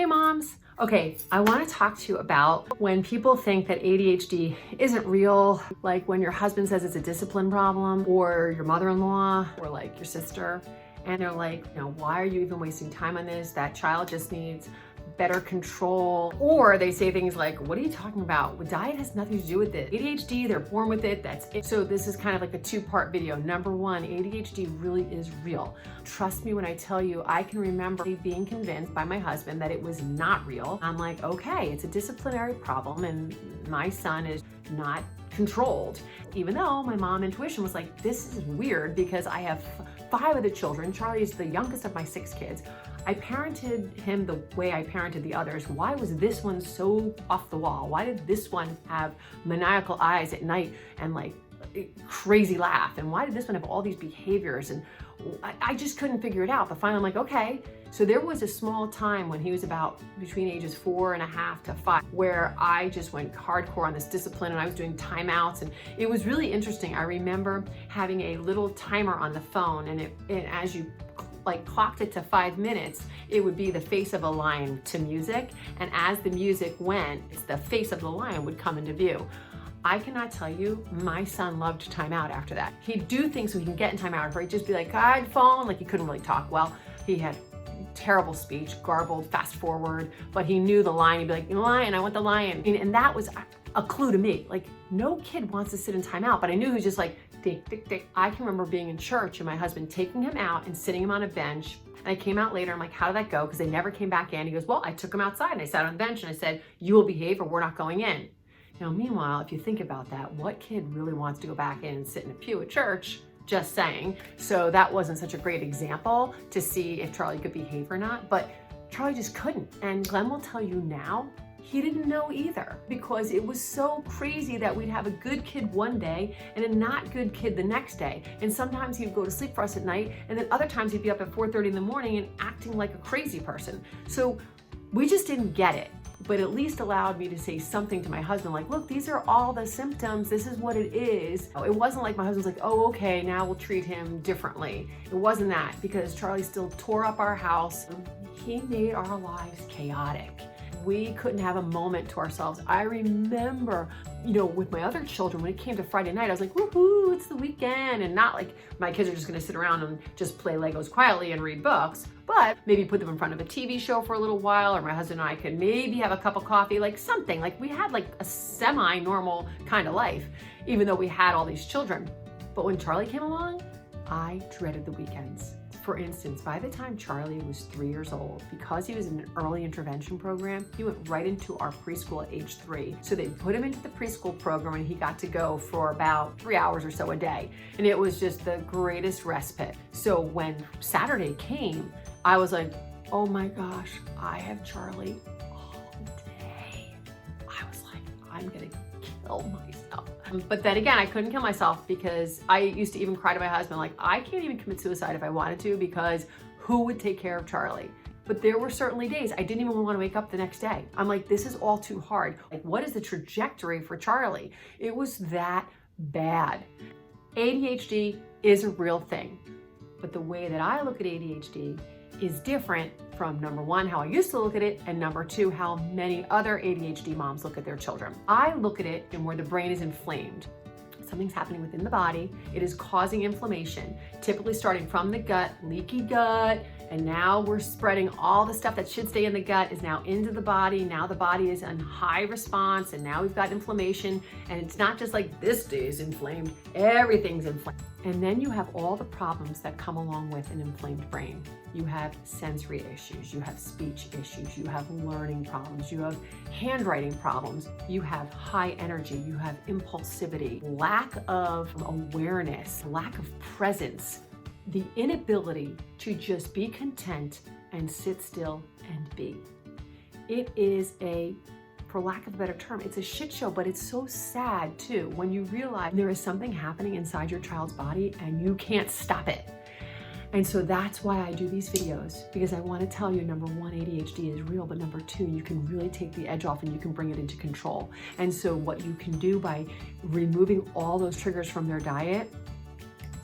Hey moms. Okay, I want to talk to you about when people think that ADHD isn't real, like when your husband says it's a discipline problem, or your mother-in-law, or like your sister, and they're like, why are you even wasting time on this? That child just needs better control. Or they say things like, what are you talking about? Well, diet has nothing to do with it. ADHD, they're born with it, that's it. So this is kind of like a two-part video. Number one, ADHD really is real. Trust me when I tell you, I can remember being convinced by my husband that it was not real. I'm like, okay, it's a disciplinary problem and my son is not controlled. Even though my mom intuition was like, this is weird because I have 5 of the children. Charlie is the youngest of my 6 kids. I parented him the way I parented the others. Why was this one so off the wall? Why did this one have maniacal eyes at night and like crazy laugh? And why did this one have all these behaviors? And I just couldn't figure it out. But finally I'm like, okay. So there was a small time when he was about between ages 4.5 to 5 where I just went hardcore on this discipline and I was doing timeouts, and it was really interesting. I remember having a little timer on the phone, and as you like clocked it to 5 minutes, it would be the face of a lion to music. And as the music went, the face of the lion would come into view. I cannot tell you, my son loved timeout after that. He'd do things so he can get in timeout, or he'd just be like, God, phone, like he couldn't really talk well. He had terrible speech, garbled, fast forward, but he knew the line. He'd be like, lion, I want the lion. And that was a clue to me. Like, no kid wants to sit in timeout, but I knew he was just like, tick, tick, tick. I can remember being in church and my husband taking him out and sitting him on a bench. And I came out later, I'm like, how did that go? Because they never came back in. He goes, well, I took him outside and I sat on the bench and I said, you will behave or we're not going in. Now, meanwhile, if you think about that, what kid really wants to go back in and sit in a pew at church? Just saying. So that wasn't such a great example to see if Charlie could behave or not, but Charlie just couldn't. And Glenn will tell you now, he didn't know either, because it was so crazy that we'd have a good kid one day and a not good kid the next day. And sometimes he'd go to sleep for us at night, and then other times he'd be up at 4:30 in the morning and acting like a crazy person. So we just didn't get it, but at least allowed me to say something to my husband like, look, these are all the symptoms, this is what it is. It wasn't like my husband's like, oh, okay, now we'll treat him differently. It wasn't that, because Charlie still tore up our house. He made our lives chaotic. We couldn't have a moment to ourselves. I remember, with my other children, when it came to Friday night, I was like, woohoo, it's the weekend. And not like my kids are just gonna sit around and just play Legos quietly and read books, but maybe put them in front of a TV show for a little while, or my husband and I could maybe have a cup of coffee, like something. Like we had like a semi-normal kind of life, even though we had all these children. But when Charlie came along, I dreaded the weekends. For instance, by the time Charlie was 3 years old, because he was in an early intervention program, he went right into our preschool at age 3. So they put him into the preschool program and he got to go for about 3 hours or so a day. And it was just the greatest respite. So when Saturday came, I was like, oh my gosh, I have Charlie all day. I was like, I'm gonna kill myself. But then again, I couldn't kill myself, because I used to even cry to my husband, like, I can't even commit suicide if I wanted to, because who would take care of Charlie? But there were certainly days I didn't even want to wake up the next day. I'm like, this is all too hard. Like, what is the trajectory for Charlie? It was that bad. ADHD is a real thing, but the way that I look at ADHD is different from, number one, how I used to look at it, and number two, how many other ADHD moms look at their children. I look at it in where the brain is inflamed. Something's happening within the body. It is causing inflammation, typically starting from the gut, leaky gut, and now we're spreading all the stuff that should stay in the gut is now into the body. Now the body is in high response, and now we've got inflammation, and it's not just like this day is inflamed, everything's inflamed. And then you have all the problems that come along with an inflamed brain. You have sensory issues, you have speech issues, you have learning problems, you have handwriting problems, you have high energy, you have impulsivity, lack of awareness, lack of presence, the inability to just be content and sit still and be. It is for lack of a better term, it's a shit show, but it's so sad too when you realize there is something happening inside your child's body and you can't stop it. And so that's why I do these videos, because I want to tell you, number one, ADHD is real, but number two, you can really take the edge off and you can bring it into control. And so what you can do by removing all those triggers from their diet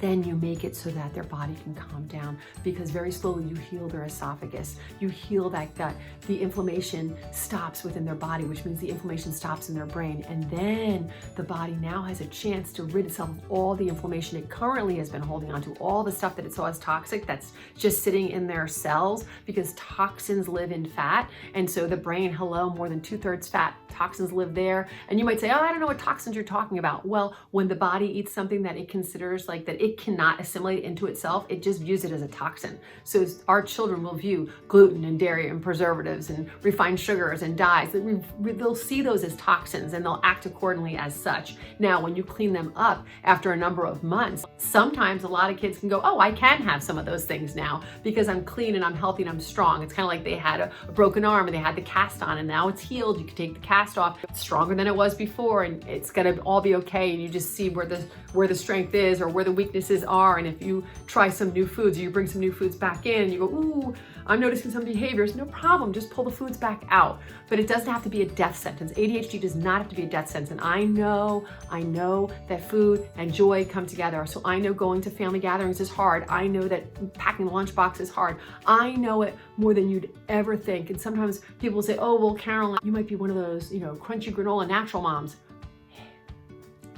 then you make it so that their body can calm down, because very slowly you heal their esophagus, you heal that gut, the inflammation stops within their body, which means the inflammation stops in their brain, and then the body now has a chance to rid itself of all the inflammation it currently has been holding on to, all the stuff that it saw as toxic that's just sitting in their cells, because toxins live in fat, and so the brain, hello, more than 2/3 fat, toxins live there. And you might say, oh, I don't know what toxins you're talking about. Well, when the body eats something that it considers like that it cannot assimilate into itself, it just views it as a toxin. So our children will view gluten and dairy and preservatives and refined sugars and dyes. They'll see those as toxins and they'll act accordingly as such. Now, when you clean them up after a number of months, sometimes a lot of kids can go, oh, I can have some of those things now because I'm clean and I'm healthy and I'm strong. It's kind of like they had a broken arm and they had the cast on and now it's healed. You can take the cast off. It's stronger than it was before and it's gonna all be okay, and you just see where the strength is or where the weaknesses are. And if you try some new foods or you bring some new foods back in and you go, ooh, I'm noticing some behaviors, no problem, just pull the foods back out. But it doesn't have to be a death sentence. ADHD does not have to be a death sentence. And I know that food and joy come together. So I know going to family gatherings is hard. I know that packing the lunchbox is hard. I know it more than you'd ever think. And sometimes people will say, oh, well, Carolyn, you might be one of those, crunchy granola natural moms.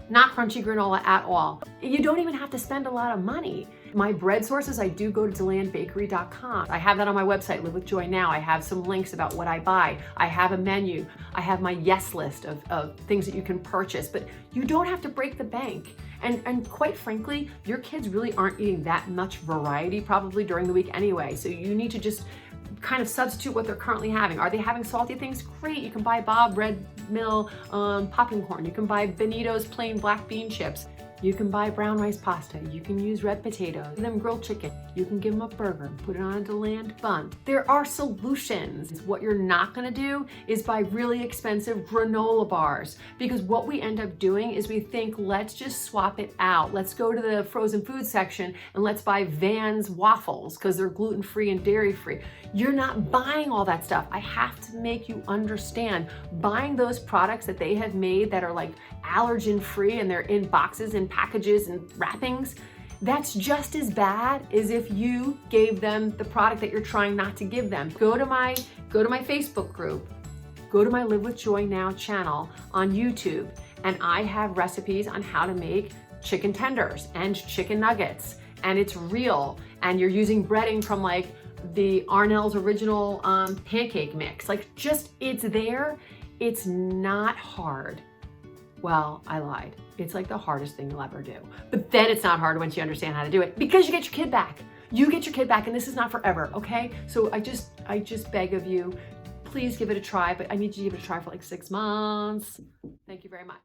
Not crunchy granola at all. You don't even have to spend a lot of money. My bread sources, I do go to delandbakery.com. I have that on my website, Live with Joy Now. I have some links about what I buy. I have a menu. I have my yes list of things that you can purchase, but you don't have to break the bank. And quite frankly, your kids really aren't eating that much variety probably during the week anyway. So you need to just kind of substitute what they're currently having. Are they having salty things? Great, you can buy Bob Red Mill popping corn. You can buy Benito's plain black bean chips. You can buy brown rice pasta. You can use red potatoes. Give them grilled chicken. You can give them a burger and put it on a DeLand bun. There are solutions. What you're not gonna do is buy really expensive granola bars, because what we end up doing is we think, let's just swap it out. Let's go to the frozen food section and let's buy Vans waffles because they're gluten-free and dairy-free. You're not buying all that stuff. I have to make you understand, buying those products that they have made that are like allergen-free and they're in boxes and packages and wrappings, that's just as bad as if you gave them the product that you're trying not to give them. Go to my Facebook group, go to my Live with Joy Now channel on YouTube, and I have recipes on how to make chicken tenders and chicken nuggets, and it's real, and you're using breading from like the Arnell's original pancake mix. Like, just, it's there. It's not hard. Well, I lied. It's like the hardest thing you'll ever do. But then it's not hard once you understand how to do it, because you get your kid back. You get your kid back, and this is not forever, okay? So I just beg of you, please give it a try, but I need you to give it a try for like 6 months. Thank you very much.